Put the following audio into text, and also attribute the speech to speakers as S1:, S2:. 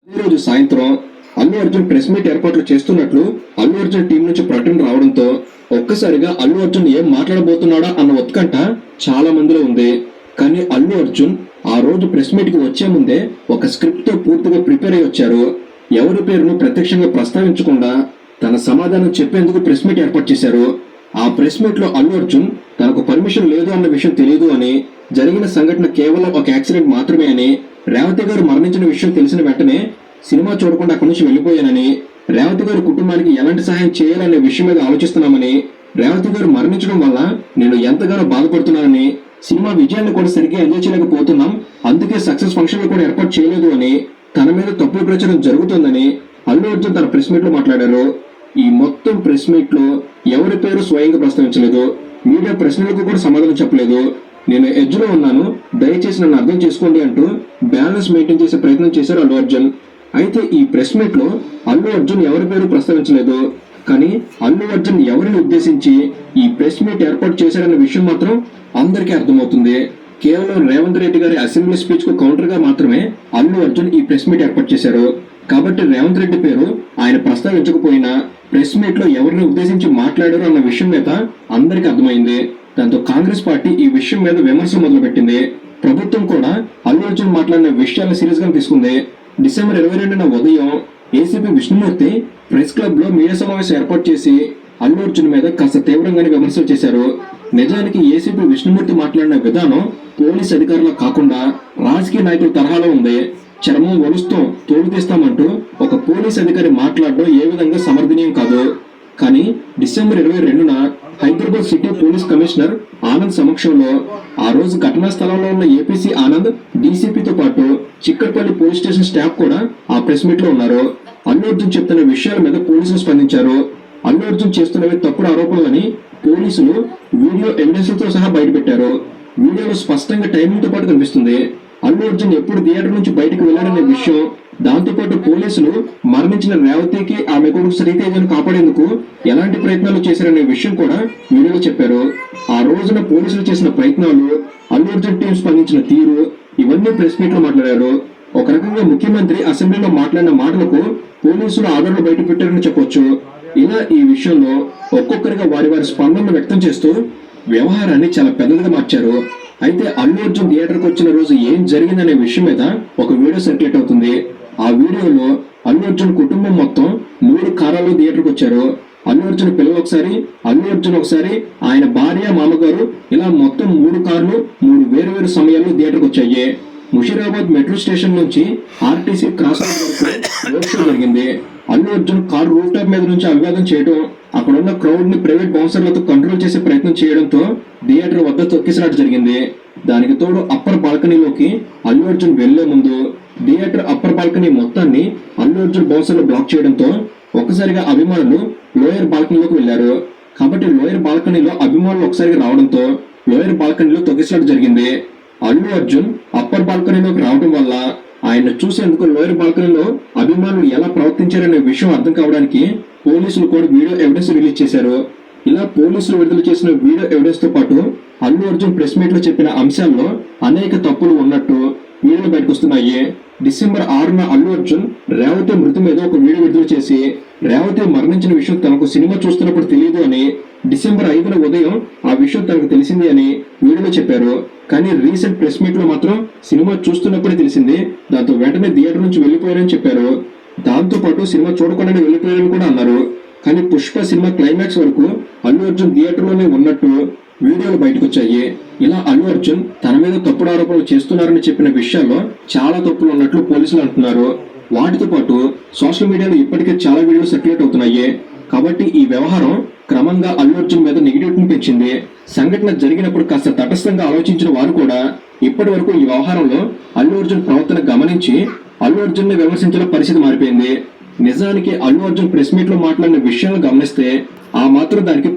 S1: అదే రోజు సాయంత్రం అల్లు అర్జున్ ప్రెస్ మీట్ ఏర్పాట్లు చేస్తున్నట్లు అల్లు అర్జున్ టీం నుంచి ప్రకటన రావడంతో ఒక్కసారిగా అల్లు అర్జున్ ఏం మాట్లాడబోతున్నాడా అన్న ఉత్కంఠ చాలా మందిలో ఉంది. కానీ అల్లు అర్జున్ ఆ రోజు ప్రెస్ మీట్ కి వచ్చే ముందే ఒక స్క్రిప్ట్ తో పూర్తిగా ప్రిపేర్ అయి వచ్చారు. ఎవరి పేరును ప్రత్యక్షంగా ప్రస్తావించకుండా తన సమాధానం చెప్పేందుకు ప్రెస్ మీట్ ఏర్పాటు చేశారు. ఆ ప్రెస్ మీట్ లో అల్లు అర్జున్ తనకు పర్మిషన్ లేదు అన్న విషయం తెలియదు అని, జరిగిన సంఘటన కేవలం ఒక యాక్సిడెంట్ మాత్రమే అని, రేవతి గారు మరణించిన విషయం తెలిసిన వెంటనే సినిమా చూడకుండా అక్కడి నుంచి వెళ్లిపోయానని, రేవతి గారి కుటుంబానికి ఎలాంటి సహాయం చేయాలనే విషయం మీద ఆలోచిస్తున్నామని, రేవతి గారు మరణించడం వల్ల నేను ఎంతగానో బాధపడుతున్నానని, సినిమా విజయాన్ని కూడా సరిగ్గా ఎంజాయ్ చేయలేకపోతున్నాం, అందుకే సక్సెస్ ఫంక్షన్లు కూడా ఏర్పాటు చేయలేదు అని, తన మీద తప్పుడు ప్రచారం జరుగుతుందని అల్లు అర్జున్ తన ప్రెస్ మీట్ లో మాట్లాడారు. ఈ మొత్తం ప్రెస్ మీట్ లో ఎవరి పేరు స్వయంగా ప్రస్తావించలేదు. మీడియా ప్రశ్నలకు కూడా సమాధానం చెప్పలేదు. నేను ఎడ్జ్ లో ఉన్నాను, దయచేసి నన్ను అర్థం చేసుకోండి అంటూ బ్యాలెన్స్ మెయింటైన్ చేసే ప్రయత్నం చేశారు అల్లు అర్జున్. అయితే ఈ ప్రెస్ మీట్ లో అల్లు అర్జున్ ఎవరి పేరు ప్రస్తావించలేదు. కానీ అల్లు అర్జున్ ఎవరిని ఉద్దేశించి ఈ ప్రెస్ మీట్ ఏర్పాటు చేశారన్న విషయం మాత్రం అందరికీ అర్థమవుతుంది. కేవలం రేవంత్ రెడ్డి గారి అసెంబ్లీ స్పీచ్ కు కౌంటర్ గా మాత్రమే అల్లు అర్జున్ ఈ ప్రెస్ మీట్ ఏర్పాటు చేశారు. కాబట్టి రేవంత్ రెడ్డి పేరు ఆయన ప్రస్తావించకపోయినా ప్రెస్ మీట్ లో ఎవరిని ఉద్దేశించి మాట్లాడారు అన్న విషయం మీద అందరికీ అర్థమైంది. దాంతో కాంగ్రెస్ పార్టీ ఈ విషయం మీద విమర్శలు మొదలుపెట్టింది. ప్రభుత్వం కూడా అల్లు అర్జున్ మాట్లాడిన విషయాలను సీరియస్ గా తీసుకుంది. డిసెంబర్ 22న ఉదయం ఏసీపీ విష్ణుమూర్తి ప్రెస్ క్లబ్ లో మీడియా సమావేశం ఏర్పాటు చేసి అల్లు అర్జున్ మీద కాస్త తీవ్రంగానే విమర్శలు చేశారు. నిజానికి ఏసీపీ విష్ణుమూర్తి మాట్లాడిన విధానం పోలీస్ అధికారులు కాకుండా రాజకీయ నాయకుల తరహాలో ఉంది. చర్మం ఒలుస్తూ తోలు తీస్తామంటూ ఒక పోలీస్ అధికారి మాట్లాడడం ఏ విధంగా సమర్థనీయం కాదు. కానీ డిసెంబర్ 22న Hyderabad city police commissioner Anand సమక్షంలో ఆ రోజు ఘటనా స్థలంలో ఉన్న ఏపీసీ ఆనంద్, డీసీపీతో పాటు చిక్కడపల్లి పోలీస్ స్టేషన్ స్టాఫ్ కూడా ఆ ప్రెస్ మీట్ లో ఉన్నారు. అల్లు అర్జున్ చెప్తున్న విషయాల మీద పోలీసులు స్పందించారు. అల్లు అర్జున్ చేస్తున్నవి తప్పుడు ఆరోపణలని పోలీసులు వీడియో ఎవిడెన్స్లతో సహా బయటపెట్టారు. వీడియోలో స్పష్టంగా టైమింగ్ తో పాటు కనిపిస్తుంది అల్లు అర్జున్ ఎప్పుడు థియేటర్ నుంచి బయటకు వెళ్లాడనే విషయం. దాంతోపాటు పోలీసులు మరణించిన రేవతికి ఆమె కొడుకు శ్రీతేజను కాపాడేందుకు ఎలాంటి ప్రయత్నాలు చేశారనే విషయం కూడా వీడియోలో చెప్పారు. ఆ రోజున పోలీసులు చేసిన ప్రయత్నాలు, అల్లు అర్జున్ టీం స్పందించిన తీరు, ఇవన్నీ ప్రెస్ మీట్ లో మాట్లాడారు. ఒక రకంగా ముఖ్యమంత్రి అసెంబ్లీలో మాట్లాడిన మాటలకు పోలీసులు ఆధారాలు బయట పెట్టారని చెప్పొచ్చు. ఇలా ఈ విషయంలో ఒక్కొక్కరిగా వారి వారి స్పందనను వ్యక్తం చేస్తూ వ్యవహారాన్ని చాలా పెద్దదిగా మార్చారు. అయితే అల్లు అర్జున్ థియేటర్కి వచ్చిన రోజు ఏం జరిగిందనే విషయం మీద ఒక వీడియో సర్క్యులేట్ అవుతుంది. ఆ వీడియోలో అల్లు అర్జున్ కుటుంబం మొత్తం 3 కారాలు థియేటర్కి వచ్చారు. అల్లు అర్జున్ పిల్లలు ఒకసారి, అల్లు అర్జున్ ఒకసారి, ఆయన భార్య, మామగారు, ఇలా మొత్తం 3 కార్లు 3 వేరు సమయాల్లో థియేటర్కి వచ్చాయి. ముషీరాబాద్ మెట్రో స్టేషన్ నుంచి ఆర్టీసీ క్రాస్ రోడ్ వరకు రోడ్ షో జరిగింది. Allu Arjun car roof top మీద నుంచి అభివాదం చేయడం, అక్కడున్న క్రౌడ్ ని ప్రైవేట్ బౌన్సర్లతో కంట్రోల్ చేసే ప్రయత్నం చేయడంతో థియేటర్ వద్ద తొక్కిసలాట జరిగింది. దానికి తోడు అప్పర్ బాల్కనీలోకి అల్లు అర్జున్ వెళ్లే ముందు థియేటర్ అప్పర్ బాల్కనీ మొత్తాన్ని అల్లు అర్జున్ బౌన్సర్లు బ్లాక్ చేయడంతో ఒక్కసారిగా అభిమానులు లోయర్ బాల్కనీలోకి వెళ్లారు. కాబట్టి లోయర్ బాల్కనీలో అభిమానులు ఒకసారిగా రావడంతో లోయర్ బాల్కనీలో తొక్కిసలాట జరిగింది. అల్లు అర్జున్ అప్పర్ బాల్కనీలోకి రావడం వల్ల ఆయన చూసేందుకు లోయర్ బాల్కనీలో అభిమానులు ఎలా ప్రవర్తించారనే విషయం అర్థం కావడానికి పోలీసులు కూడా వీడియో ఎవిడెన్స్ రిలీజ్ చేశారు. ఇలా పోలీసులు విడుదల చేసిన వీడియో ఎవిడెన్స్ తో పాటు అల్లు అర్జున్ ప్రెస్ మీట్ లో చెప్పిన అంశాల్లో అనేక తప్పులు ఉన్నట్టు వీడియోలు బయటకు వస్తున్నాయి. డిసెంబర్ 6న అల్లు అర్జున్ రేవతి మృతి మీద ఒక వీడియో విడుదల చేసి రేవతి మరణించిన విషయం తనకు సినిమా చూస్తున్నప్పుడు తెలియదు అని, డిసెంబర్ 5న ఉదయం ఆ విషయం తనకు తెలిసింది అని వీడియోలో చెప్పారు. కానీ రీసెంట్ ప్రెస్ మీట్ లో మాత్రం సినిమా చూస్తున్నప్పుడే తెలిసింది, దాంతో వెంటనే థియేటర్ నుంచి వెళ్లిపోయారని చెప్పారు. దాంతో పాటు సినిమా చూడకుండానే వెళ్లిపోయారని కూడా అన్నారు. కానీ పుష్ప సినిమా క్లైమాక్స్ వరకు అల్లు అర్జున్ థియేటర్ లోనే ఉన్నట్టు వీడియోలు బయటకు వచ్చాయి. ఇలా అల్లు అర్జున్ తన మీద తప్పుడు ఆరోపణలు చేస్తున్నారని చెప్పిన విషయాల్లో చాలా తప్పులు ఉన్నట్లు పోలీసులు అంటున్నారు. వాటితో పాటు సోషల్ మీడియాలో ఇప్పటికే చాలా వీడియోలు సర్క్యులేట్ అవుతున్నాయి. కాబట్టి ఈ వ్యవహారం క్రమంగా అల్లు అర్జున్ మీద నెగిటివిటీని పెంచింది. సంఘటన జరిగినప్పుడు కాస్త తటస్థంగా ఆలోచించిన వారు కూడా ఇప్పటి వరకు ఈ వ్యవహారంలో అల్లు అర్జున్ ప్రవర్తన గమనించి అల్లు అర్జున్ ని విమర్శించిన పరిస్థితి మారిపోయింది. నిజానికి అల్లు అర్జున్ ప్రెస్ మీట్ లో మాట్లాడిన విషయాలను గమనిస్తే ఆ మాత్రం దానికి